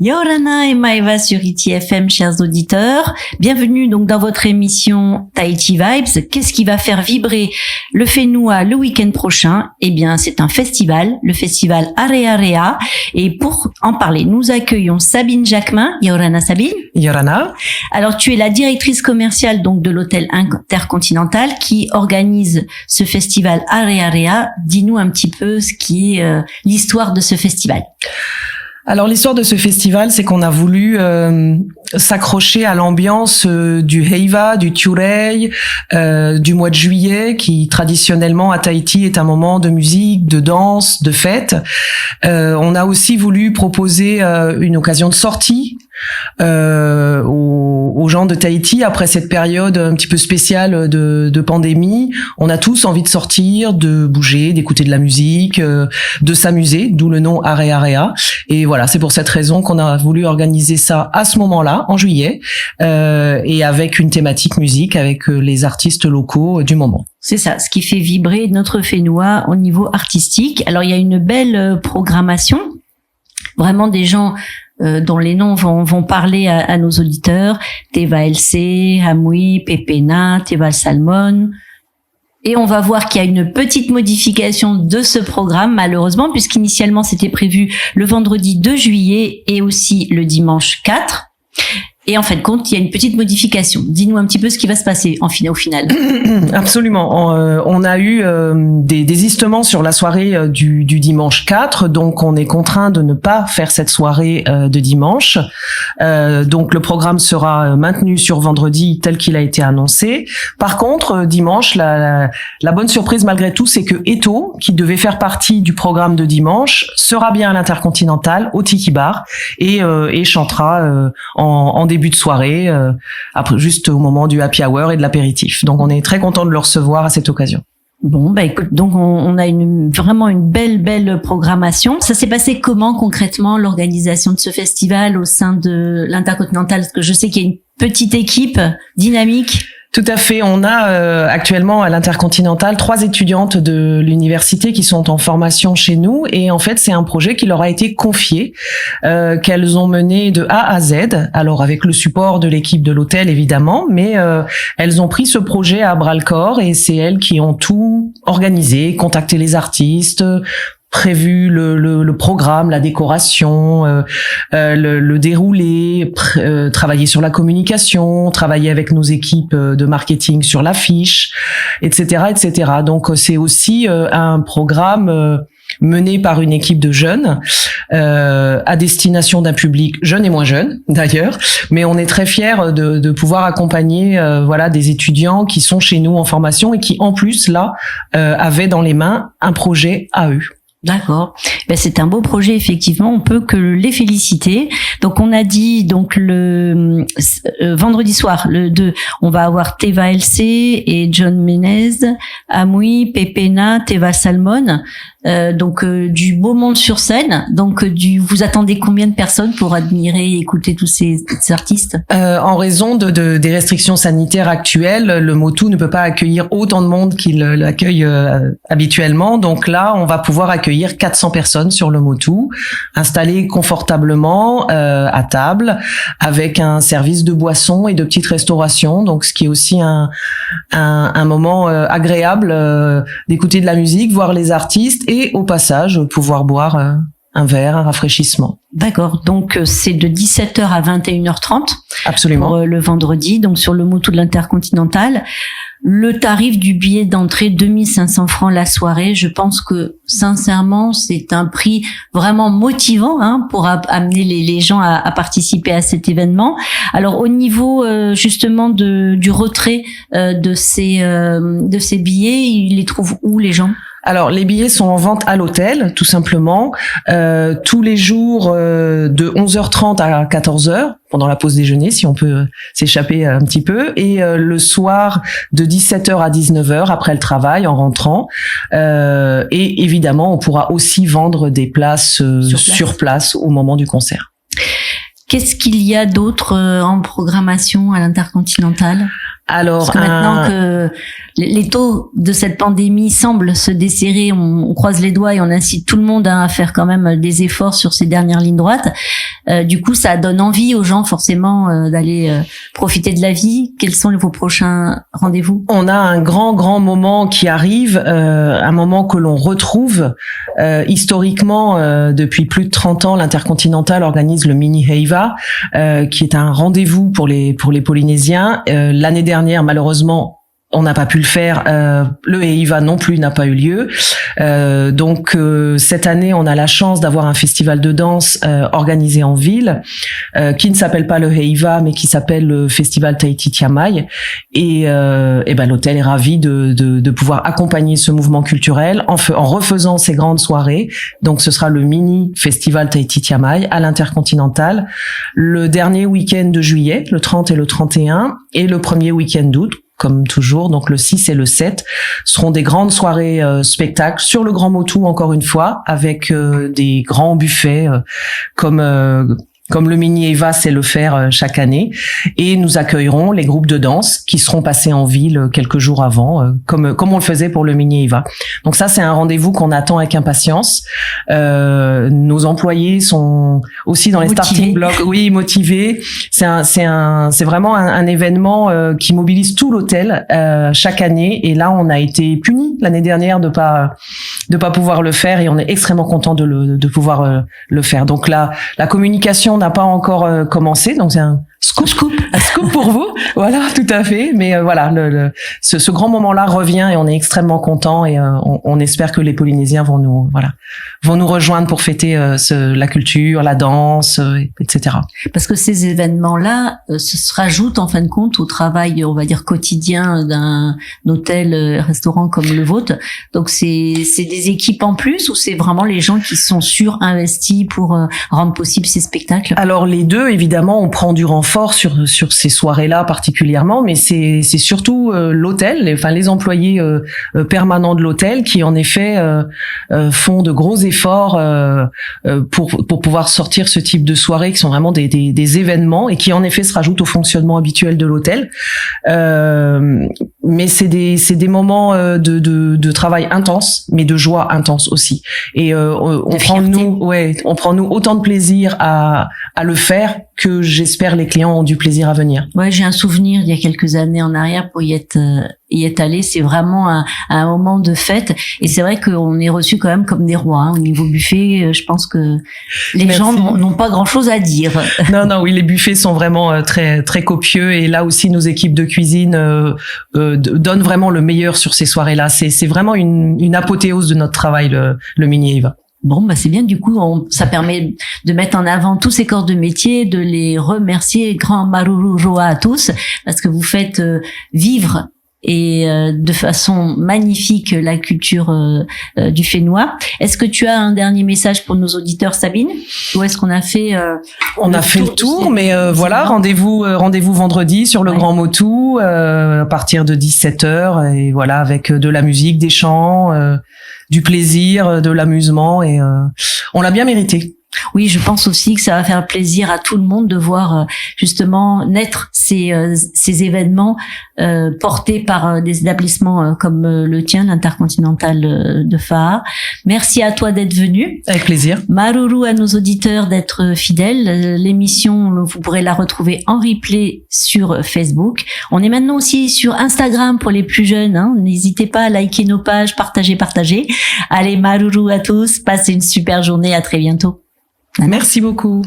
Yorana et Maeva sur ITFM, chers auditeurs. Bienvenue donc dans votre émission Tahiti Vibes. Qu'est-ce qui va faire vibrer le Whenua le week-end prochain? Eh bien, c'est un festival, le festival Area Rea. Et pour en parler, nous accueillons Sabine Jacquemin. Yorana Sabine. Yorana. Alors, tu es la directrice commerciale donc de l'hôtel Intercontinental qui organise ce festival Area Rea. Dis-nous un petit peu ce qui est l'histoire de ce festival. Alors l'histoire de ce festival, c'est qu'on a voulu s'accrocher à l'ambiance du Heiva, du Tiurei, du mois de juillet, qui traditionnellement à Tahiti est un moment de musique, de danse, de fête. On a aussi voulu proposer une occasion de sortie aux gens de Tahiti après cette période un petit peu spéciale de pandémie. On a tous envie de sortir, de bouger, d'écouter de la musique, de s'amuser, d'où le nom Area Rea. Et voilà, c'est pour cette raison qu'on a voulu organiser ça à ce moment-là, en juillet, et avec une thématique musique, avec les artistes locaux du moment. C'est ça, ce qui fait vibrer notre Whenua au niveau artistique. Alors il y a une belle programmation, vraiment des gens dont les noms vont parler à nos auditeurs. Teva LC, Hamui, Pepena, Teva Salmon. Et on va voir qu'il y a une petite modification de ce programme, malheureusement, puisqu'initialement c'était prévu le vendredi 2 juillet et aussi le dimanche 4. Et en fin de compte, il y a une petite modification. Dis-nous un petit peu ce qui va se passer au final. Absolument. On a eu des désistements sur la soirée du dimanche 4, donc on est contraint de ne pas faire cette soirée de dimanche. Donc le programme sera maintenu sur vendredi tel qu'il a été annoncé. Par contre, dimanche, la bonne surprise malgré tout, c'est que Eto, qui devait faire partie du programme de dimanche, sera bien à l'Intercontinental, au Tiki Bar, et chantera en début de soirée, après, juste au moment du happy hour et de l'apéritif. Donc on est très content de le recevoir à cette occasion. Bon, bah écoute, donc on a vraiment une belle programmation. Ça s'est passé comment concrètement l'organisation de ce festival au sein de l'Intercontinental? Parce que je sais qu'il y a une petite équipe dynamique. Tout à fait. On a actuellement à l'Intercontinental 3 étudiantes de l'université qui sont en formation chez nous, et en fait c'est un projet qui leur a été confié, qu'elles ont mené de A à Z, alors avec le support de l'équipe de l'hôtel évidemment, mais elles ont pris ce projet à bras-le-corps et c'est elles qui ont tout organisé, contacté les artistes, prévu le programme, la décoration, le déroulé, travailler sur la communication, travailler avec nos équipes de marketing sur l'affiche, etc., etc. Donc c'est aussi un programme mené par une équipe de jeunes à destination d'un public jeune et moins jeune d'ailleurs, mais on est très fiers de pouvoir accompagner des étudiants qui sont chez nous en formation et qui en plus là avaient dans les mains un projet à eux. D'accord. Ben, c'est un beau projet, effectivement. On peut que les féliciter. Donc, on a dit, donc, le vendredi soir, le 2, on va avoir Teva LC et John Menez, Amui, Pepena, Teva Salmon. Du beau monde sur scène. Donc, vous attendez combien de personnes pour admirer et écouter tous ces artistes? En raison des restrictions sanitaires actuelles, le Motu ne peut pas accueillir autant de monde qu'il l'accueille habituellement. Donc là, on va pouvoir accueillir 400 personnes sur le Motu, installées confortablement à table, avec un service de boissons et de petite restauration. Donc, ce qui est aussi un moment agréable d'écouter de la musique, voir les artistes et au passage pouvoir boire un verre, un rafraîchissement. D'accord, donc c'est de 17h à 21h30. Absolument. Pour le vendredi, donc sur le Motu de l'Intercontinental. Le tarif du billet d'entrée, 2500 francs la soirée. Je pense que, sincèrement, c'est un prix vraiment motivant, pour amener les gens à participer à cet événement. Alors, au niveau, justement, du retrait, de ces billets, ils les trouvent où, les gens? Alors, les billets sont en vente à l'hôtel, tout simplement, tous les jours de 11h30 à 14h, pendant la pause déjeuner, si on peut s'échapper un petit peu, et le soir de 17h à 19h, après le travail, en rentrant. Et évidemment, on pourra aussi vendre des places sur place au moment du concert. Qu'est-ce qu'il y a d'autre en programmation à l'Intercontinental ? Alors, parce que maintenant que les taux de cette pandémie semblent se desserrer, on croise les doigts et on incite tout le monde à faire quand même des efforts sur ces dernières lignes droites. Du coup, ça donne envie aux gens forcément d'aller profiter de la vie. Quels sont vos prochains rendez-vous? On a un grand moment qui arrive, un moment que l'on retrouve. Historiquement, depuis plus de 30 ans, l'Intercontinental organise le Mini Heiva, qui est un rendez-vous pour les Polynésiens. L'année dernière, malheureusement, on n'a pas pu le faire. Le Heiva non plus n'a pas eu lieu. Donc cette année, on a la chance d'avoir un festival de danse organisé en ville, qui ne s'appelle pas le Heiva, mais qui s'appelle le Festival Tahiti Tiamai. Et ben l'hôtel est ravi de pouvoir accompagner ce mouvement culturel en refaisant ces grandes soirées. Donc ce sera le mini Festival Tahiti Tiamai à l'Intercontinental, le dernier week-end de juillet, le 30 et le 31, et le premier week-end d'août. Comme toujours, donc le 6 et le 7 seront des grandes soirées spectacles sur le Grand Motu, encore une fois, avec des grands buffets comme le Mini Eva sait le faire chaque année. Et nous accueillerons les groupes de danse qui seront passés en ville quelques jours avant, comme on le faisait pour le Mini Eva. Donc ça, c'est un rendez-vous qu'on attend avec impatience. Nos employés sont aussi dans les starting blocks, oui, motivés. C'est vraiment un événement qui mobilise tout l'hôtel chaque année. Et là, on a été punis l'année dernière de pas pouvoir le faire, et on est extrêmement content de pouvoir le faire. Donc la communication n'a pas encore commencé, donc c'est un scoop pour vous. Voilà, tout à fait. Mais voilà, ce grand moment-là revient et on est extrêmement content, et on espère que les Polynésiens vont nous rejoindre pour fêter la culture, la danse, etc. Parce que ces événements-là se rajoutent en fin de compte au travail, on va dire quotidien d'un hôtel-restaurant comme le vôtre. Donc c'est des équipes en plus, ou c'est vraiment les gens qui sont surinvestis pour rendre possible ces spectacles? Alors les deux, évidemment, on prend du renfort sur ces soirées-là particulièrement, mais c'est surtout l'hôtel, les employés permanents de l'hôtel qui en effet font de gros efforts pour pouvoir sortir ce type de soirées qui sont vraiment des événements, et qui en effet se rajoutent au fonctionnement habituel de l'hôtel. Mais c'est des moments de travail intense, mais de joie intense aussi. Et on prend nous autant de plaisir à le faire que j'espère les clients ont du plaisir à venir. Ouais, j'ai un souvenir il y a quelques années en arrière pour y être allé. C'est vraiment un moment de fête, et c'est vrai qu'on est reçus quand même comme des rois, hein. Au niveau buffet, je pense que les gens n'ont pas grand-chose à dire. Non, oui, les buffets sont vraiment très très copieux, et là aussi nos équipes de cuisine donnent vraiment le meilleur sur ces soirées-là. C'est vraiment une apothéose de notre travail, le Mini Eva. Bon, bah c'est bien, du coup, ça permet de mettre en avant tous ces corps de métier, de les remercier. Grand maruru roa à tous, parce que vous faites vivre et de façon magnifique la culture du Fénois. Est-ce que tu as un dernier message pour nos auditeurs, Sabine? Ou est-ce qu'on a fait on a fait le tour, mais voilà, rendez-vous vendredi sur le Grand Motu à partir de 17h, et voilà, avec de la musique, des chants, du plaisir, de l'amusement, et on l'a bien mérité. Oui, je pense aussi que ça va faire plaisir à tout le monde de voir justement naître ces événements portés par des établissements comme le tien, l'Intercontinental de Faa. Merci à toi d'être venu. Avec plaisir. Maruru à nos auditeurs d'être fidèles. L'émission, vous pourrez la retrouver en replay sur Facebook. On est maintenant aussi sur Instagram pour les plus jeunes, hein. N'hésitez pas à liker nos pages, partager. Allez, Maruru à tous. Passez une super journée. À très bientôt. Merci beaucoup.